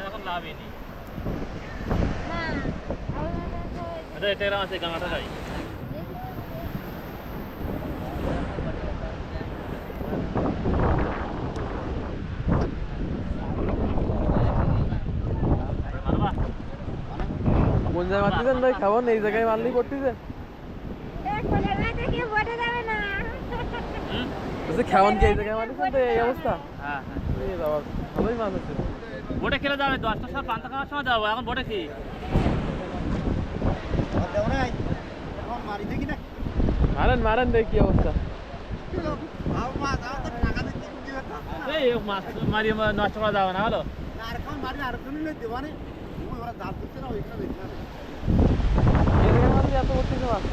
এখন লাভই নেই। আচ্ছা এটা আছে গাঙাটা যাই। কোন জায়গায় মারতেছেন ভাই? খাবার এই জায়গায় মারলেই পড়তেছে। খাওয়ান কি এই জায়গায় মারতেছেন তো এই অবস্থা? হ্যাঁ এই বাবা ভালোই মাছ আছে। বোটে খেলে যাবে 10টার সময় পান্তা খাওয়ার সময় যাবো, এখন বোটে কি মারেন মারেন দেখ কি অবস্থা। এই মাছ মারি নষ্ট করা যাবে না হলো। এই জায়গায় মারলে এত পড়তেছে মাছ।